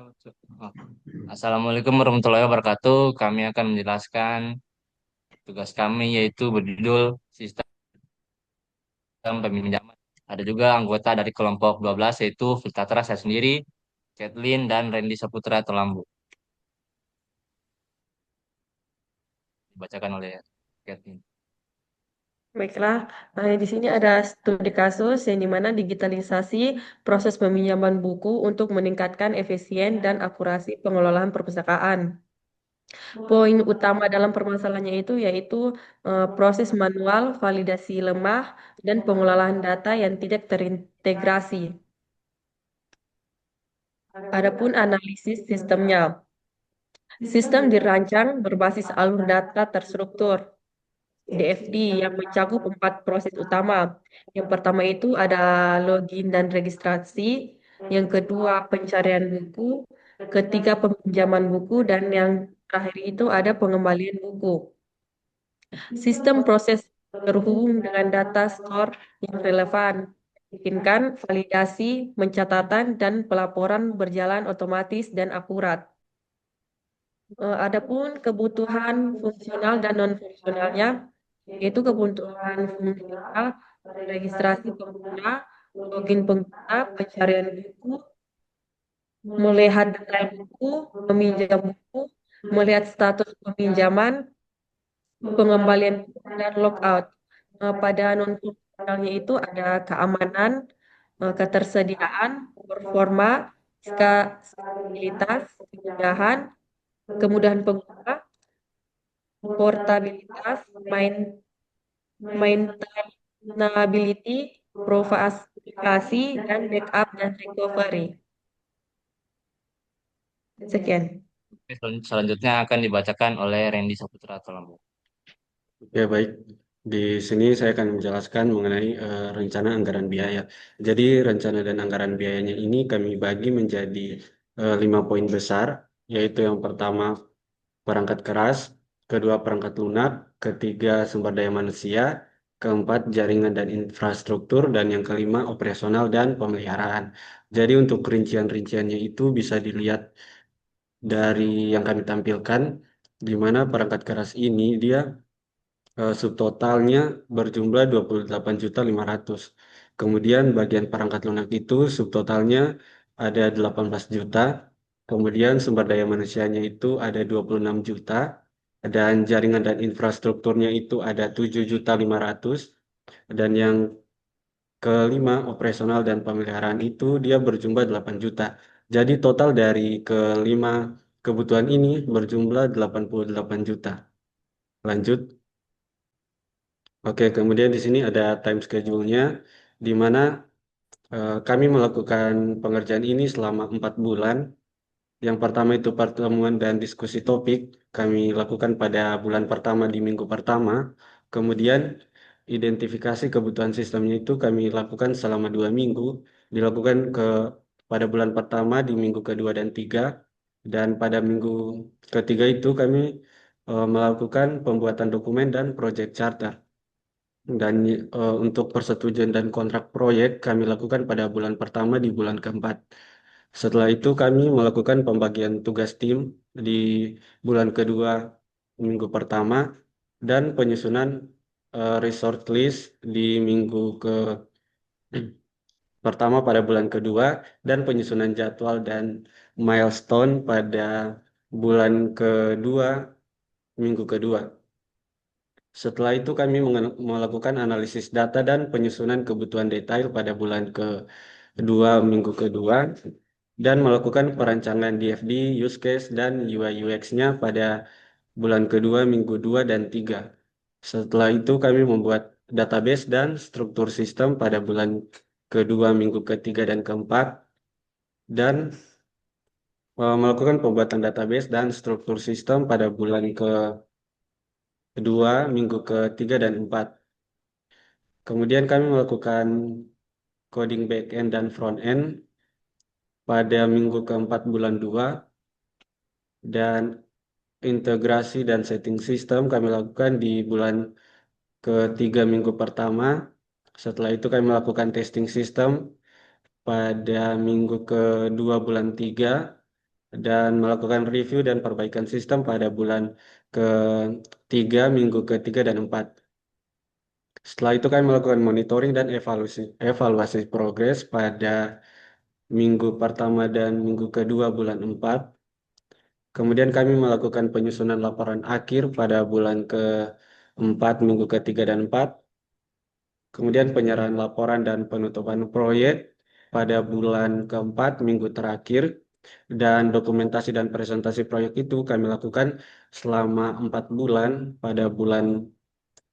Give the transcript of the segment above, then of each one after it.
Oh, Assalamualaikum warahmatullahi wabarakatuh. Kami akan menjelaskan tugas kami yaitu berjudul Sistem Peminjaman. Ada juga anggota dari kelompok 12 yaitu Filtatra saya sendiri, Kathleen, dan Randy Saputra Telambu. Dibacakan oleh Kathleen. Baiklah, di sini ada studi kasus yang dimana digitalisasi proses peminjaman buku untuk meningkatkan efisien dan akurasi pengelolaan perpustakaan. Poin utama dalam permasalahannya itu yaitu proses manual, validasi lemah, dan pengelolaan data yang tidak terintegrasi. Adapun analisis sistemnya, sistem dirancang berbasis alur data terstruktur DFD yang mencakup 4 proses utama. Yang pertama itu ada login dan registrasi, yang kedua pencarian buku, ketiga peminjaman buku, dan yang terakhir itu ada pengembalian buku. Sistem proses terhubung dengan data store yang relevan, memungkinkan validasi, pencatatan, dan pelaporan berjalan otomatis dan akurat. Adapun kebutuhan fungsional dan non-fungsionalnya, yaitu kebutuhan fungsional, registrasi pengguna, login pengguna, pencarian buku, melihat detail buku, meminjam buku, melihat status peminjaman, pengembalian buku, dan logout. Pada non-fungsionalnya itu ada keamanan, ketersediaan, performa, skalabilitas, kemudahan, kemudahan pengguna, portabilitas, maintainability, provokasi, dan backup dan recovery. Sekian. Oke, selanjutnya akan dibacakan oleh Randy Saputra Telambu. Ya, baik. Di sini saya akan menjelaskan mengenai rencana anggaran biaya. Jadi, rencana dan anggaran biayanya ini kami bagi menjadi 5 poin besar, yaitu yang pertama perangkat keras, kedua perangkat lunak, ketiga sumber daya manusia, keempat jaringan dan infrastruktur, dan yang kelima operasional dan pemeliharaan. Jadi, untuk rincian-rinciannya itu bisa dilihat dari yang kami tampilkan, di mana perangkat keras ini dia subtotalnya berjumlah 28.500.000. Kemudian bagian perangkat lunak itu subtotalnya ada 18 juta. Kemudian sumber daya manusianya itu ada 26 juta. Dan jaringan dan infrastrukturnya itu ada 7.500.000. Dan yang kelima operasional dan pemeliharaan itu dia berjumlah 8 juta. Jadi total dari kelima kebutuhan ini berjumlah 88 juta. Lanjut. Oke, kemudian di sini ada time schedule-nya, di mana kami melakukan pengerjaan ini selama 4 bulan. Yang pertama itu pertemuan dan diskusi topik, kami lakukan pada bulan pertama di minggu pertama. Kemudian identifikasi kebutuhan sistemnya itu kami lakukan selama 2 minggu, dilakukan pada bulan pertama di minggu kedua dan tiga, dan pada minggu ketiga itu kami melakukan pembuatan dokumen dan project charter. Dan untuk persetujuan dan kontrak proyek kami lakukan pada bulan pertama di bulan keempat. Setelah itu kami melakukan pembagian tugas tim di bulan kedua minggu pertama dan penyusunan resource list di minggu ke pertama pada bulan kedua dan penyusunan jadwal dan milestone pada bulan kedua minggu kedua. Setelah itu kami melakukan analisis data dan penyusunan kebutuhan detail pada bulan kedua minggu kedua dan melakukan perancangan DFD, use case, dan UI UX-nya pada bulan kedua minggu 2 dan 3. Setelah itu kami membuat database dan struktur sistem pada bulan kedua minggu ketiga dan keempat dan melakukan pembuatan database dan struktur sistem pada bulan kedua minggu ketiga dan empat. Kemudian kami melakukan coding backend dan frontend pada minggu keempat bulan 2 dan integrasi dan setting sistem kami lakukan di bulan ketiga minggu pertama. Setelah itu kami melakukan testing sistem pada minggu kedua bulan 3 dan melakukan review dan perbaikan sistem pada bulan ketiga, minggu ketiga dan empat. Setelah itu kami melakukan monitoring dan evaluasi progres pada minggu pertama dan minggu kedua bulan 4. Kemudian kami melakukan penyusunan laporan akhir pada bulan keempat, minggu ketiga dan empat. Kemudian penyerahan laporan dan penutupan proyek pada bulan keempat, minggu terakhir. Dan dokumentasi dan presentasi proyek itu kami lakukan selama 4 bulan pada bulan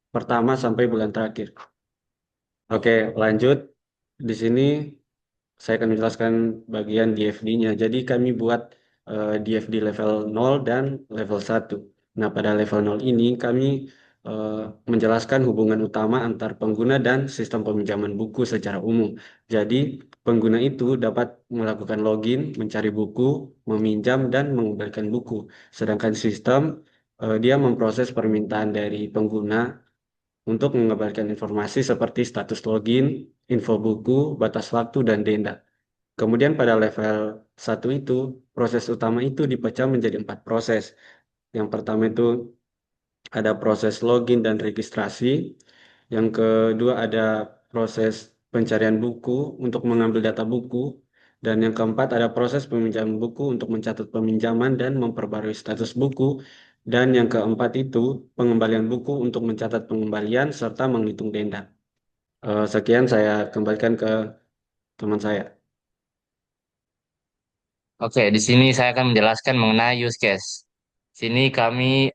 pertama sampai bulan terakhir. Oke, lanjut. Di sini saya akan menjelaskan bagian DFD-nya. Jadi kami buat DFD level 0 dan level 1. Nah, pada level 0 ini kami eh, menjelaskan hubungan utama antar pengguna dan sistem peminjaman buku secara umum. Jadi, pengguna itu dapat melakukan login, mencari buku, meminjam, dan mengembalikan buku. Sedangkan sistem, dia memproses permintaan dari pengguna untuk mengembalikan informasi seperti status login, info buku, batas waktu, dan denda. Kemudian pada level 1 itu, proses utama itu dipecah menjadi 4 proses. Yang pertama itu ada proses login dan registrasi. Yang kedua ada proses pencarian buku untuk mengambil data buku. Dan yang keempat ada proses peminjaman buku untuk mencatat peminjaman dan memperbarui status buku. Dan yang keempat itu pengembalian buku untuk mencatat pengembalian serta menghitung denda. Sekian saya kembalikan ke teman saya. Oke, di sini saya akan menjelaskan mengenai use case. Sini kami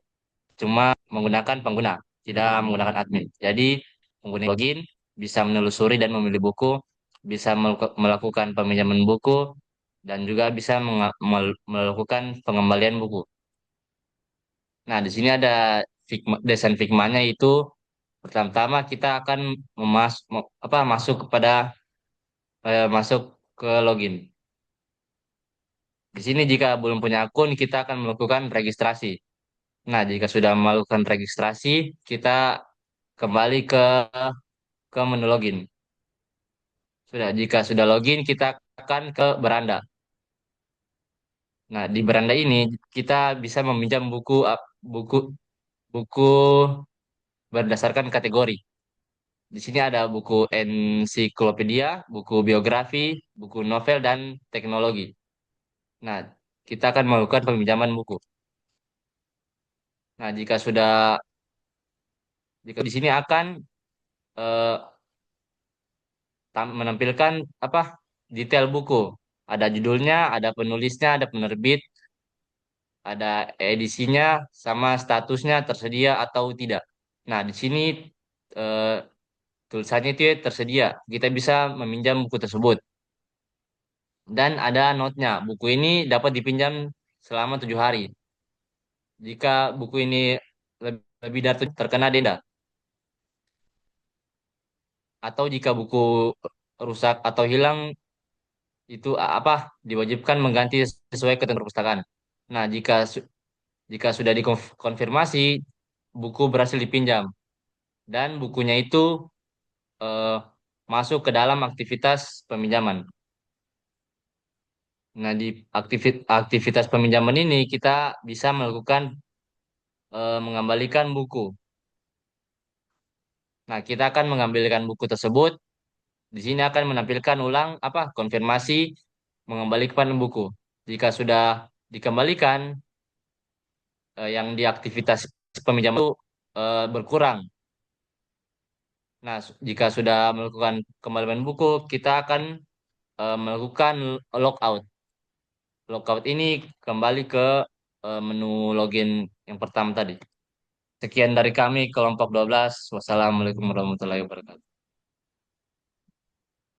cuma menggunakan pengguna, tidak menggunakan admin. Jadi, pengguna login bisa menelusuri dan memilih buku, bisa melakukan peminjaman buku, dan juga bisa melakukan pengembalian buku. Nah, di sini ada desain Figma-nya itu pertama-tama kita akan masuk kepada masuk ke login. Di sini jika belum punya akun, kita akan melakukan registrasi. Nah, jika sudah melakukan registrasi, kita kembali ke menu login. Jika sudah login, kita akan ke beranda. Nah, di beranda ini kita bisa meminjam buku buku berdasarkan kategori. Di sini ada buku ensiklopedia, buku biografi, buku novel dan teknologi. Nah, kita akan melakukan peminjaman buku. Nah, jika di sini akan eh, menampilkan apa detail buku. Ada judulnya, ada penulisnya, ada penerbit, ada edisinya, sama statusnya tersedia atau tidak. Nah, di sini eh, tulisannya itu ya tersedia. Kita bisa meminjam buku tersebut. Dan ada notnya. Buku ini dapat dipinjam selama 7 hari. Jika buku ini lebih dari terkena denda. Atau jika buku rusak atau hilang, itu diwajibkan mengganti sesuai ketentuan perpustakaan. Nah, jika sudah dikonfirmasi buku berhasil dipinjam dan bukunya itu eh, masuk ke dalam aktivitas peminjaman. Nah, di aktivitas peminjaman ini kita bisa melakukan mengembalikan buku. Nah, kita akan mengambilkan buku tersebut. Di sini akan menampilkan ulang konfirmasi mengembalikan buku. Jika sudah dikembalikan, yang di aktivitas peminjaman itu berkurang. Nah, jika sudah melakukan kembalian buku, kita akan melakukan logout. Logout ini kembali ke menu login yang pertama tadi. Sekian dari kami, kelompok 12. Wassalamualaikum warahmatullahi wabarakatuh.